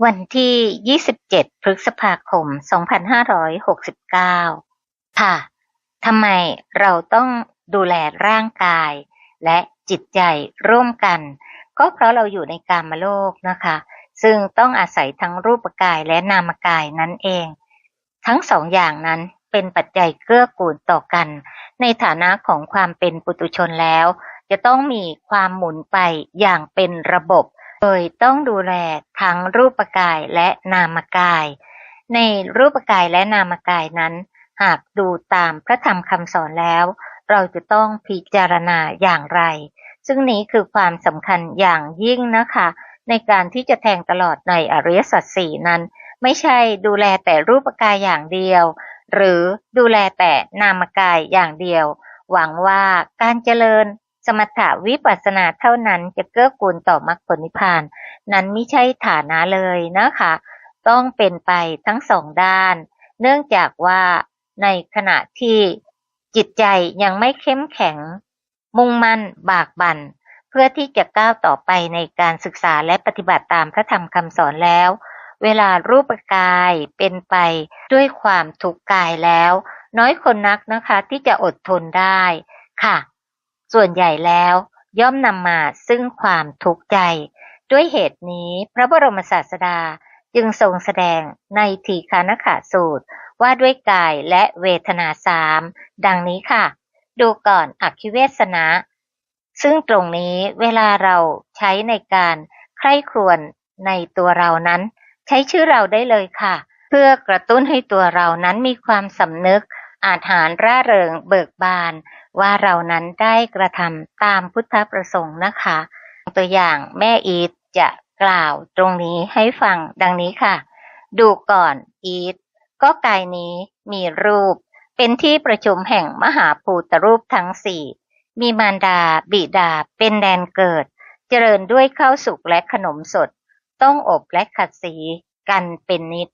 วันที่ 27 พฤษภาคม 2569 ค่ะ ทำไมเราต้องดูแลร่างกายและจิตใจร่วมกัน ก็เพราะเราอยู่ในกามโลกนะคะ ซึ่งต้องอาศัยทั้งรูปกายและนามกายนั่นเอง ทั้งสองอย่างนั้นเป็นปัจจัยเกื้อกูลต่อกัน ในฐานะของความเป็นปุถุชนแล้ว จะต้องมีความหมุนไปอย่างเป็นระบบ โดยต้องดูแลทั้งรูปกายและนามกาย ในรูปกายและนามกายนั้น หากดูตามพระธรรมคำสอนแล้ว เราจะต้องพิจารณาอย่างไร ซึ่งนี้คือความสำคัญอย่างยิ่งนะคะ ในการที่จะแทงตลอดในอริยสัจสี่นั้น ไม่ใช่ดูแลแต่รูปกายอย่างเดียว หรือดูแลแต่นามกายอย่างเดียว หวังว่าการเจริญสมถะวิปัสสนาเท่านั้นจะเกื้อกูลต่อมรรคผลนิพพาน นั้นไม่ใช่ฐานะเลยนะคะ ต้องเป็นไปทั้งสองด้าน เนื่องจากว่าในขณะที่จิตใจยังไม่เข้มแข็ง มุ่งมั่นบากบั่น เพื่อที่จะก้าวต่อไปในการศึกษาและปฏิบัติตามพระธรรมคำสอนแล้ว เวลารูปกายเป็นไปด้วยความทุกข์กายแล้ว น้อยคนนักนะคะที่จะอดทนได้ค่ะ ส่วนใหญ่แล้วย่อมนำมาซึ่งความทุกข์ใจ ด้วยเหตุนี้พระบรมศาสดาจึงทรงแสดงในทีฆานขสูตรว่าด้วยกายและเวทนาสามดังนี้ค่ะ ดูก่อนอคิเวสนะ ซึ่งตรงนี้เวลาเราใช้ในการใคร่ครวญในตัวเรานั้น ใช้ชื่อเราได้เลยค่ะ เพื่อกระตุ้นให้ตัวเรานั้นมีความสำนึกอาจหาญร่าเริงเบิกบาน ว่าเรานั้นได้กระทำตามพุทธประสงค์นะคะ ตัวอย่างแม่อีทจะกล่าวตรงนี้ให้ฟังดังนี้ค่ะ ดูก่อนอีทก็กายนี้มีรูปเป็นที่ประชุมแห่งมหาภูตรูปทั้งสี่ มีมารดาบิดาเป็นแดนเกิด เจริญด้วยข้าวสุกและขนมสด ต้องอบและขัดสีกันเป็นนิด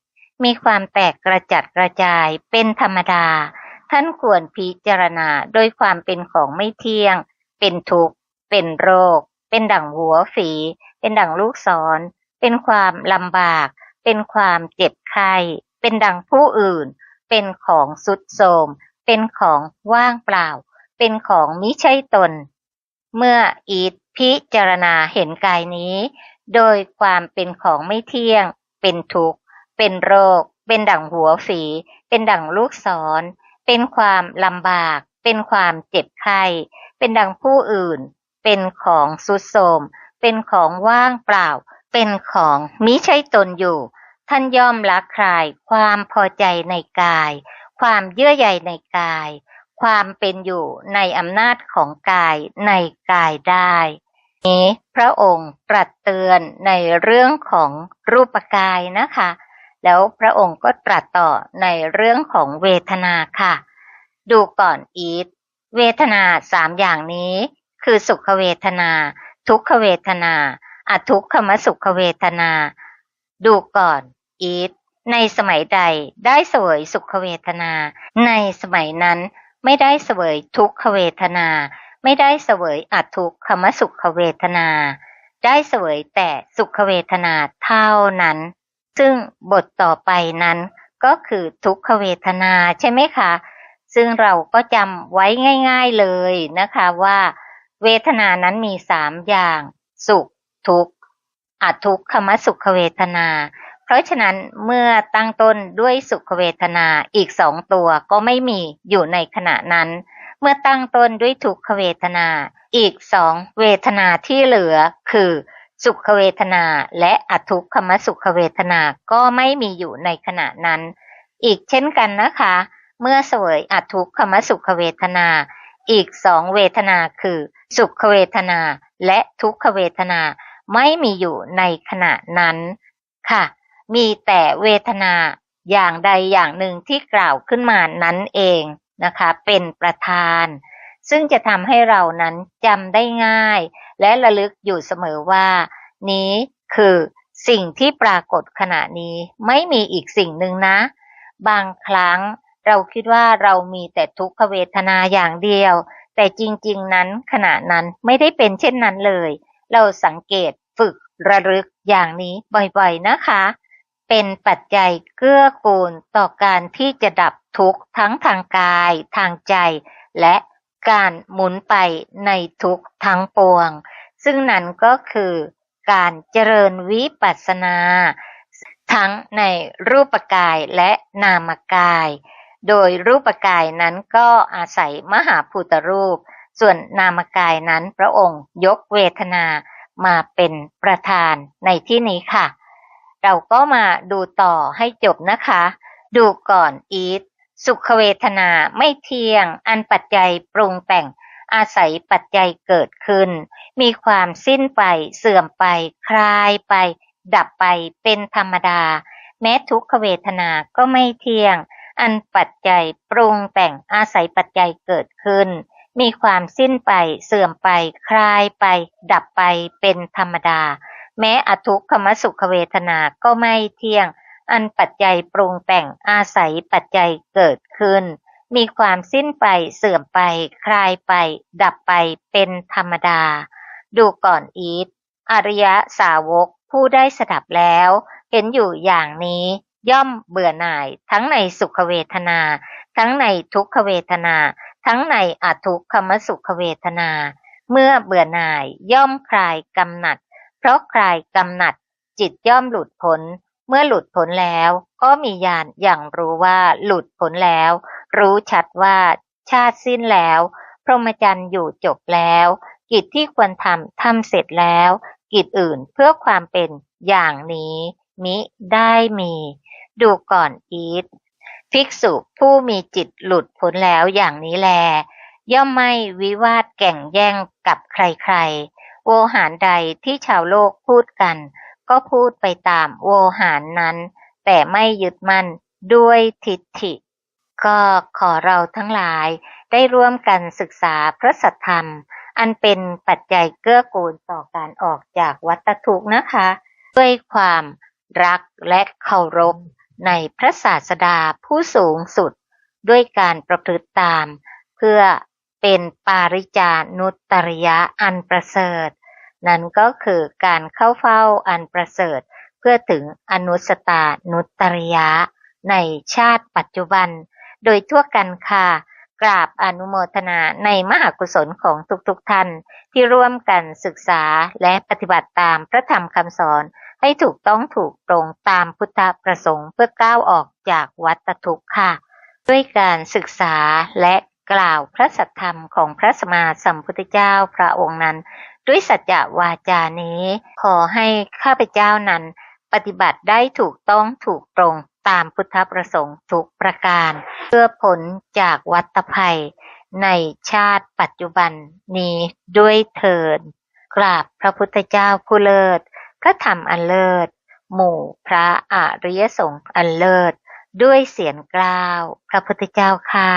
มีความแตกกระจัดกระจายเป็นธรรมดา ท่านควรพิจารณาโดยความเป็นของไม่เที่ยง เป็นทุกข์ เป็นโรค เป็นดั่งหัวฝี เป็นดั่งลูกศร เป็นความลำบาก เป็นความเจ็บไข้ เป็นดั่งผู้อื่น เป็นของทรุดโทรม เป็นของว่างเปล่า เป็นของมิใช่ตน เมื่ออีทพิจารณาเห็นกายนี้ โดยความเป็นของไม่เที่ยง เป็นทุกข์ เป็นโรค เป็นดั่งหัวฝี เป็นดั่งลูกศร เป็นความลำบาก เป็นความเจ็บไข้ เป็นดั่งผู้อื่น เป็นของทรุดโทรม เป็นของว่างเปล่า เป็นของมิใช่ตนอยู่ ท่านย่อมละคลายความพอใจในกาย ความเยื่อใยในกาย ความเป็นอยู่ในอำนาจของกายในกายได้นี้พระองค์ตรัสเตือนในเรื่องของรูปกายนะคะ แล้วพระองค์ก็ตรัสต่อในเรื่องของเวทนาค่ะ ดูก่อนอีทเวทนาสามอย่างนี้คือสุขเวทนา ทุกขเวทนา อทุกขมสุขเวทนา ดูก่อนอีทในสมัยใดได้เสวยสุขเวทนา ในสมัยนั้นไม่ได้เสวยทุกขเวทนา ไม่ได้เสวยอทุกขมสุขเวทนา ได้เสวยแต่สุขเวทนาเท่านั้น ซึ่งบทต่อไปนั้นก็คือทุกขเวทนาใช่ไหมคะ ซึ่งเราก็จำไว้ง่ายๆเลยนะคะว่าเวทนานั้นมีสามอย่างสุขทุกข์อทุกขมสุขเวทนา เพราะฉะนั้นเมื่อตั้งต้นด้วยสุขเวทนาอีกสองตัวก็ไม่มีอยู่ในขณะนั้น เมื่อตั้งต้นด้วยทุกขเวทนาอีกสองเวทนาที่เหลือคือสุขเวทนาและอทุกขมสุขเวทนาก็ไม่มีอยู่ในขณะนั้น อีกเช่นกันนะคะเมื่อเสวยอทุกขมสุขเวทนาอีกสองเวทนาคือสุขเวทนาและทุกขเวทนาไม่มีอยู่ในขณะนั้นค่ะมีแต่เวทนาอย่างใดอย่างหนึ่งที่กล่าวขึ้นมานั้นเองนะคะเป็นประธานซึ่งจะทำให้เรานั้นจำได้ง่ายและระลึกอยู่เสมอว่านี้คือสิ่งที่ปรากฏขณะนี้ไม่มีอีกสิ่งหนึ่งนะบางครั้งเราคิดว่าเรามีแต่ทุกขเวทนาอย่างเดียวแต่จริงๆนั้นขณะนั้นไม่ได้เป็นเช่นนั้นเลยเราสังเกต ฝึกระลึกอย่างนี้บ่อยๆนะคะเป็นปัจจัยเกื้อกูลต่อการที่จะดับทุกข์ทั้งทางกายทางใจและการหมุนไปในทุกข์ทั้งปวงซึ่งนั่นก็คือการเจริญวิปัสสนาทั้งในรูปกายและนามกายโดยรูปกายนั้นก็อาศัยมหาภูตรูปส่วนนามกายนั้นพระองค์ยกเวทนามาเป็นประธานในที่นี้ค่ะเราก็มาดูต่อให้จบนะคะดูก่อนอีทสุขเวทนาไม่เที่ยงอันปัจจัยปรุงแต่งอาศัยปัจจัยเกิดขึ้นมีความสิ้นไปเสื่อมไปคลายไปดับไปเป็นธรรมดาแม้ทุกขเวทนาก็ไม่เที่ยงอันปัจจัยปรุงแต่งอาศัยปัจจัยเกิดขึ้นมีความสิ้นไปเสื่อมไปคลายไปดับไปเป็นธรรมดาแม้อทุกขมสุขเวทนาก็ไม่เที่ยงอันปัจจัยปรุงแต่งอาศัยปัจจัยเกิดขึ้นมีความสิ้นไปเสื่อมไปคลายไปดับไปเป็นธรรมดาดูก่อนอีทอริยสาวกผู้ได้สดับแล้วเห็นอยู่อย่างนี้ย่อมเบื่อหน่ายทั้งในสุขเวทนาทั้งในทุกขเวทนาทั้งในอทุกขมสุขเวทนาเมื่อเบื่อหน่ายย่อมคลายกำหนัดเพราะคลายกำหนัดจิตย่อมหลุดพ้นเมื่อหลุดพ้นแล้วก็มีญาณอย่างรู้ว่าหลุดพ้นแล้วรู้ชัดว่าชาติสิ้นแล้วพรหมจรรย์อยู่จบแล้วกิจที่ควรทำเสร็จแล้วกิจอื่นเพื่อความเป็นอย่างนี้มิได้มีดูก่อนอีทภิกษุผู้มีจิตหลุดพ้นแล้วอย่างนี้แลย่อมไม่วิวาทแก่งแย่งกับใครๆโวหารใดที่ชาวโลกพูดกันก็พูดไปตามโวหารนั้นแต่ไม่ยึดมั่นด้วยทิฏฐิก็ขอเราทั้งหลายได้ร่วมกันศึกษาพระสัทธรรมอันเป็นปัจจัยเกื้อกูลต่อการออกจากวัฏทุกข์นะคะด้วยความรักและเคารพในพระศาสดาผู้สูงสุดด้วยการประพฤติตามเพื่อเป็นปาริจานุตตริยะอันประเสริฐนั่นก็คือการเข้าเฝ้าอันประเสริฐเพื่อถึงอนุสตานุตตริยะในชาติปัจจุบันโดยทั่วกันค่ะกราบอนุโมทนาในมหากุศลของทุกท่านที่ร่วมกันศึกษาและปฏิบัติตามพระธรรมคำสอนให้ถูกต้องถูกตรงตามพุทธประสงค์เพื่อก้าวออกจากวัฏทุกข์ค่ะด้วยการศึกษาและกล่าวพระสัทธรรมของพระสัมมาสัมพุทธเจ้าพระองค์นั้นด้วยสัจจวาจานี้ขอให้ข้าพเจ้านั้นปฏิบัติได้ถูกต้องถูกตรงตามพุทธประสงค์ทุกประการเพื่อพ้นจากวัฏภัยในชาติปัจจุบันนี้ด้วยเถิดกราบพระพุทธเจ้าผู้เลิศพระธรรมอันเลิศหมู่พระอริยสงฆ์อันเลิศด้วยเสียงกล่าวพระพุทธเจ้าค่ะ